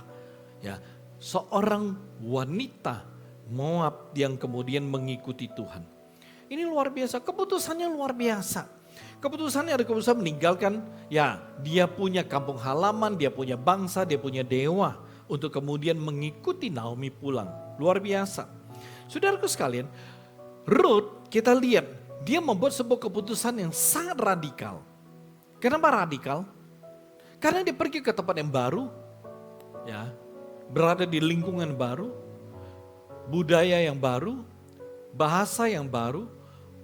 S1: Ya, seorang wanita Moab yang kemudian mengikuti Tuhan. Ini luar biasa, keputusannya luar biasa. Keputusannya ada keputusan meninggalkan, ya dia punya kampung halaman, dia punya bangsa, dia punya dewa. Untuk kemudian mengikuti Naomi pulang. Luar biasa. Saudaraku sekalian, Rut kita lihat, dia membuat sebuah keputusan yang sangat radikal. Kenapa radikal? Karena dia pergi ke tempat yang baru, ya, berada di lingkungan baru, budaya yang baru, bahasa yang baru,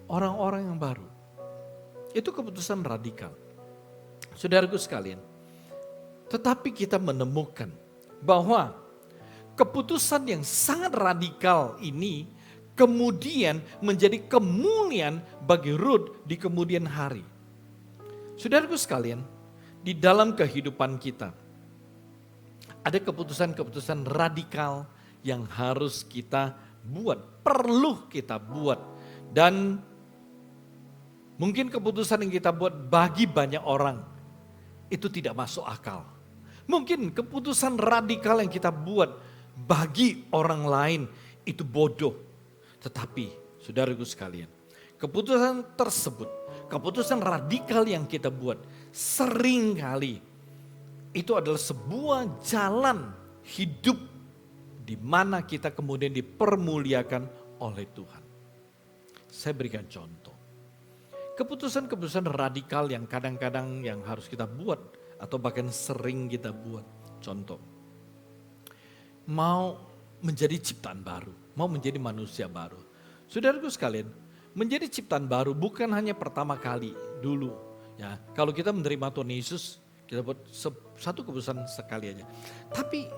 S1: orang-orang yang baru. Itu keputusan radikal. Saudaraku sekalian, tetapi kita menemukan bahwa keputusan yang sangat radikal ini kemudian menjadi kemuliaan bagi Rut di kemudian hari. Saudaraku sekalian, di dalam kehidupan kita ada keputusan-keputusan radikal yang harus kita buat, perlu kita buat. Dan mungkin keputusan yang kita buat bagi banyak orang itu tidak masuk akal. Mungkin keputusan radikal yang kita buat bagi orang lain itu bodoh. Tetapi saudaraku sekalian, keputusan tersebut, keputusan radikal yang kita buat seringkali itu adalah sebuah jalan hidup di mana kita kemudian dipermuliakan oleh Tuhan. Saya berikan contoh. Keputusan-keputusan radikal yang kadang-kadang yang harus kita buat atau bahkan sering kita buat. Contoh, mau menjadi ciptaan baru, mau menjadi manusia baru. Saudaraku sekalian, menjadi ciptaan baru bukan hanya pertama kali dulu. Ya, kalau kita menerima Tuhan Yesus, kita buat satu keputusan sekali aja. Tapi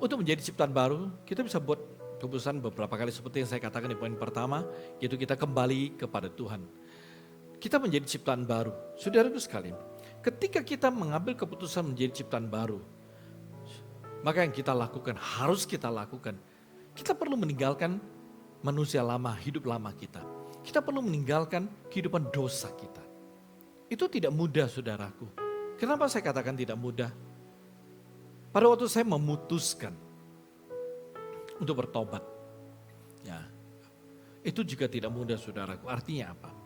S1: untuk menjadi ciptaan baru, kita bisa buat keputusan beberapa kali seperti yang saya katakan di poin pertama, yaitu kita kembali kepada Tuhan. Kita menjadi ciptaan baru. Saudaraku sekalian, ketika kita mengambil keputusan menjadi ciptaan baru, maka yang kita lakukan, harus kita lakukan, kita perlu meninggalkan manusia lama, hidup lama kita. Kita perlu meninggalkan kehidupan dosa kita. Itu tidak mudah, saudaraku. Kenapa saya katakan tidak mudah? Pada waktu saya memutuskan untuk bertobat, ya, itu juga tidak mudah, saudaraku. Artinya apa?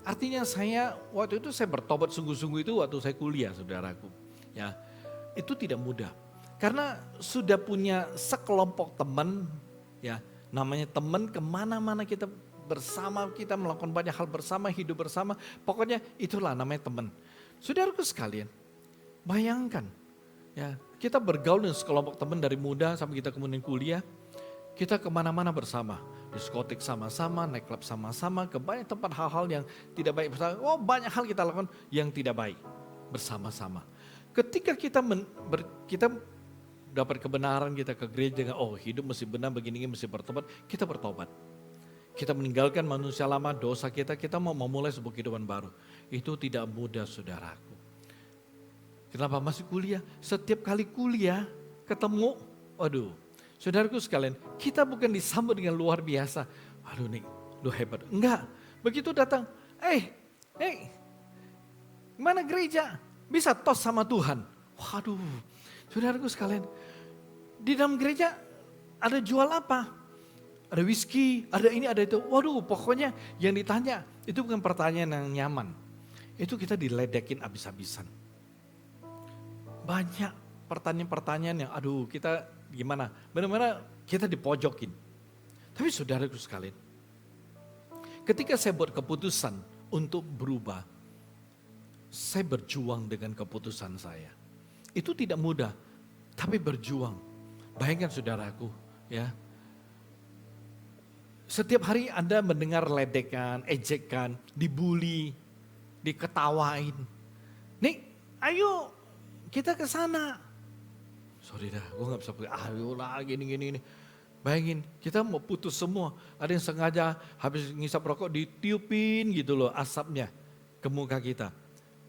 S1: Artinya waktu itu saya bertobat sungguh-sungguh itu waktu saya kuliah, saudaraku. Ya, itu tidak mudah. Karena sudah punya sekelompok teman, ya, namanya teman, kemana-mana kita bersama, kita melakukan banyak hal bersama, hidup bersama. Pokoknya itulah namanya teman. Saudaraku sekalian, bayangkan, ya, kita bergaul dengan sekelompok teman dari muda sampai kita kemudian kuliah. Kita kemana-mana bersama, diskotik sama-sama, naik klub sama-sama, ke banyak tempat hal-hal yang tidak baik bersama. Oh, banyak hal kita lakukan yang tidak baik bersama-sama. Ketika kita dapat kebenaran, kita ke gereja dengan hidup mesti benar, begini mesti bertobat, kita bertobat. Kita meninggalkan manusia lama, dosa kita mau memulai sebuah kehidupan baru. Itu tidak mudah, saudaraku. Kenapa masih kuliah? Setiap kali kuliah ketemu, aduh. Saudaraku sekalian, kita bukan disambut dengan luar biasa. Waduh nih, lu hebat. Enggak, begitu datang, mana gereja? Bisa tos sama Tuhan. Waduh, saudaraku sekalian, di dalam gereja ada jual apa? Ada whisky, ada ini, ada itu. Waduh, pokoknya yang ditanya, itu bukan pertanyaan yang nyaman. Itu kita diledekin habis-habisan. Banyak pertanyaan-pertanyaan yang aduh kita gimana, benar-benar kita dipojokin. Tapi saudaraku sekalian, ketika saya buat keputusan untuk berubah, saya berjuang dengan keputusan saya. Itu tidak mudah, tapi berjuang. Bayangkan saudaraku, ya. Setiap hari Anda mendengar ledekan, ejekan, dibully, diketawain. Nih, ayo kita ke sana. Sorry dah, gue gak bisa pergi. Ayolah gini. Bayangin, kita mau putus semua. Ada yang sengaja habis ngisap rokok ditiupin gitu loh asapnya ke muka kita.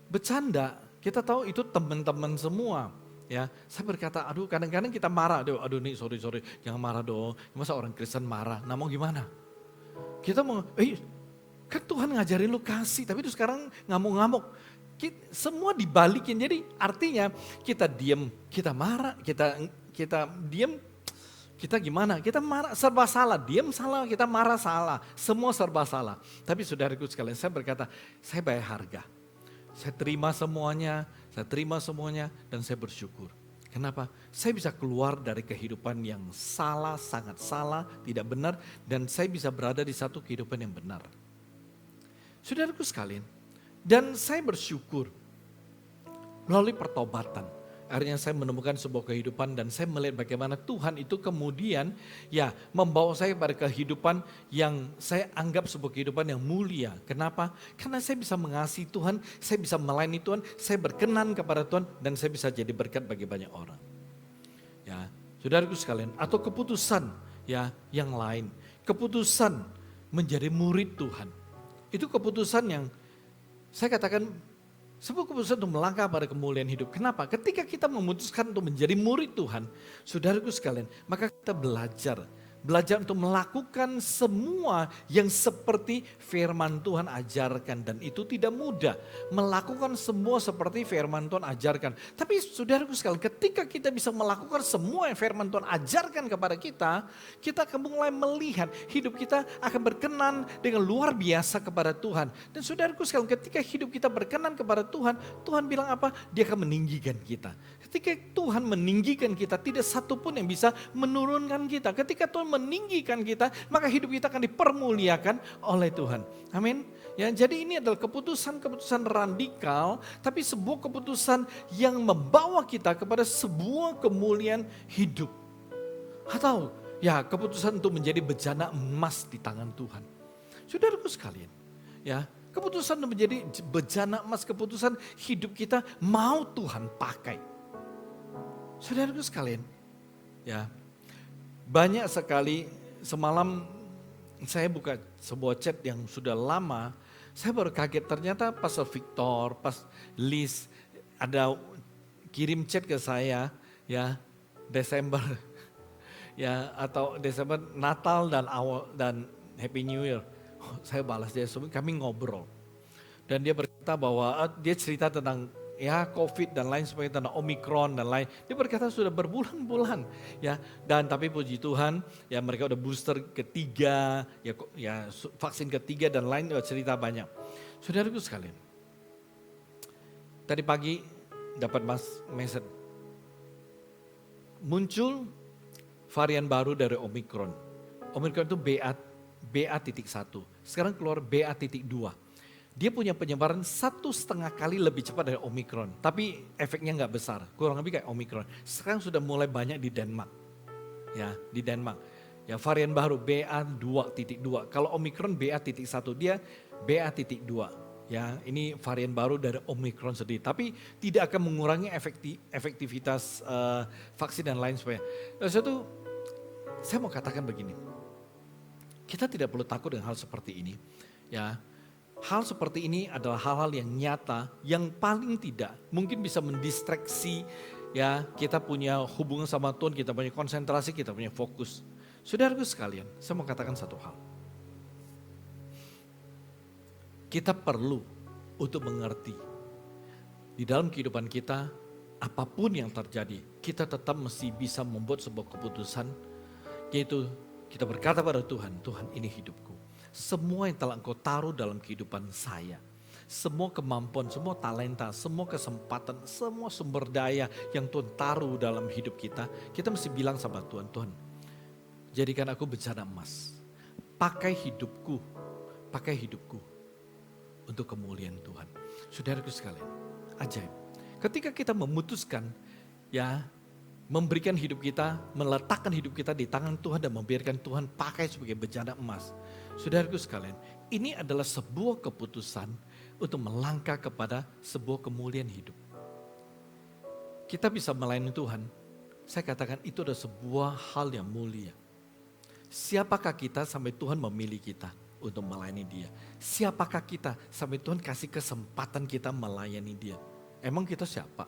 S1: Bercanda, kita tahu itu teman-teman semua. Ya, saya berkata, aduh kadang-kadang kita marah. Aduh nih sorry, jangan marah dong. Masa orang Kristen marah, nah mau gimana? Kita mau, kan Tuhan ngajarin lu kasih, tapi itu sekarang ngamuk-ngamuk. Semua dibalikin, jadi artinya kita diam, kita marah, kita diam, kita gimana? Kita marah, serba salah, diam salah, kita marah salah, semua serba salah. Tapi saudaraku sekalian, saya berkata, saya bayar harga. Saya terima semuanya, dan saya bersyukur. Kenapa? Saya bisa keluar dari kehidupan yang salah, sangat salah, tidak benar, dan saya bisa berada di satu kehidupan yang benar. Saudaraku sekalian, dan saya bersyukur melalui pertobatan. Akhirnya saya menemukan sebuah kehidupan dan saya melihat bagaimana Tuhan itu kemudian ya membawa saya pada kehidupan yang saya anggap sebuah kehidupan yang mulia. Kenapa? Karena saya bisa mengasihi Tuhan, saya bisa melayani Tuhan, saya berkenan kepada Tuhan dan saya bisa jadi berkat bagi banyak orang. Ya, saudaraku sekalian, atau keputusan ya yang lain, keputusan menjadi murid Tuhan. Itu keputusan yang saya katakan sebuah keputusan untuk melangkah pada kemuliaan hidup. Kenapa? Ketika kita memutuskan untuk menjadi murid Tuhan, saudaraku sekalian, maka kita belajar untuk melakukan semua yang seperti firman Tuhan ajarkan. Dan itu tidak mudah, melakukan semua seperti firman Tuhan ajarkan. Tapi saudaraku sekalian, ketika kita bisa melakukan semua yang firman Tuhan ajarkan kepada kita akan mulai melihat hidup kita akan berkenan dengan luar biasa kepada Tuhan. Dan saudaraku sekalian, ketika hidup kita berkenan kepada Tuhan, Tuhan bilang apa? Dia akan meninggikan kita. Ketika Tuhan meninggikan kita, tidak satu pun yang bisa menurunkan kita. Ketika Tuhan meninggikan kita, maka hidup kita akan dipermuliakan oleh Tuhan. Amin. Ya, jadi ini adalah keputusan radikal, tapi sebuah keputusan yang membawa kita kepada sebuah kemuliaan hidup. Atau ya keputusan untuk menjadi bejana emas di tangan Tuhan. Saudaraku sekalian, ya keputusan untuk menjadi bejana emas, keputusan hidup kita mau Tuhan pakai. Saudaraku sekalian, ya banyak sekali semalam saya buka sebuah chat yang sudah lama, saya baru kaget ternyata Pastor Victor, Pas Liz ada kirim chat ke saya ya Desember ya atau Desember Natal dan Happy New Year. Saya balas dia semua, kami ngobrol. Dan dia berkata bahwa dia cerita tentang ya COVID dan lain sebagainya, tentang Omikron dan lain. Dia berkata sudah berbulan-bulan ya. Dan tapi puji Tuhan ya mereka udah booster ketiga, ya vaksin ketiga dan lain, cerita banyak. Saudaraku sekalian, tadi pagi dapat message. Muncul varian baru dari Omikron. Omikron itu BA.1. Sekarang keluar BA.2. Dia punya penyebaran 1,5 kali lebih cepat dari Omikron. Tapi efeknya nggak besar, kurang lebih kayak Omikron. Sekarang sudah mulai banyak di Denmark. Ya, di Denmark. Ya, varian baru BA.2. Kalau Omikron BA.1, dia BA.2. Ya, ini varian baru dari Omikron sendiri. Tapi tidak akan mengurangi efektivitas vaksin dan lain sebagainya. Lalu saya mau katakan begini. Kita tidak perlu takut dengan hal seperti ini. Ya, hal seperti ini adalah hal-hal yang nyata, yang paling tidak mungkin bisa mendistraksi ya kita punya hubungan sama Tuhan, kita punya konsentrasi, kita punya fokus. Saudaraku sekalian, saya mau katakan satu hal. Kita perlu untuk mengerti di dalam kehidupan kita, apapun yang terjadi, kita tetap mesti bisa membuat sebuah keputusan, yaitu kita berkata pada Tuhan, Tuhan ini hidupku. Semua yang telah Engkau taruh dalam kehidupan saya, semua kemampuan, semua talenta, semua kesempatan, semua sumber daya yang Tuhan taruh dalam hidup kita, kita mesti bilang sama Tuhan, Tuhan, jadikan aku bejana emas. Pakai hidupku untuk kemuliaan Tuhan. Saudaraku sekalian, ajaib. Ketika kita memutuskan memberikan hidup kita, meletakkan hidup kita di tangan Tuhan dan membiarkan Tuhan pakai sebagai bejana emas. Saudaraku sekalian, ini adalah sebuah keputusan untuk melangkah kepada sebuah kemuliaan hidup. Kita bisa melayani Tuhan, saya katakan itu adalah sebuah hal yang mulia. Siapakah kita sampai Tuhan memilih kita untuk melayani Dia? Siapakah kita sampai Tuhan kasih kesempatan kita melayani Dia? Emang kita siapa?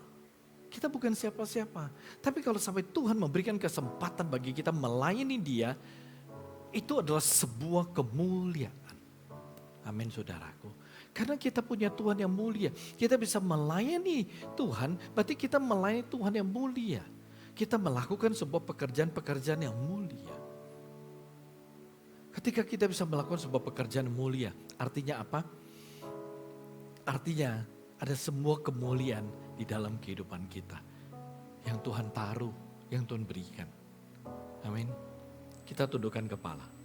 S1: Kita bukan siapa-siapa. Tapi kalau sampai Tuhan memberikan kesempatan bagi kita melayani Dia, itu adalah sebuah kemuliaan. Amin saudaraku. Karena kita punya Tuhan yang mulia. Kita bisa melayani Tuhan, berarti kita melayani Tuhan yang mulia. Kita melakukan sebuah pekerjaan-pekerjaan yang mulia. Ketika kita bisa melakukan sebuah pekerjaan yang mulia, artinya apa? Artinya ada semua kemuliaan di dalam kehidupan kita. Yang Tuhan taruh, yang Tuhan berikan. Amin. Kita tundukkan kepala.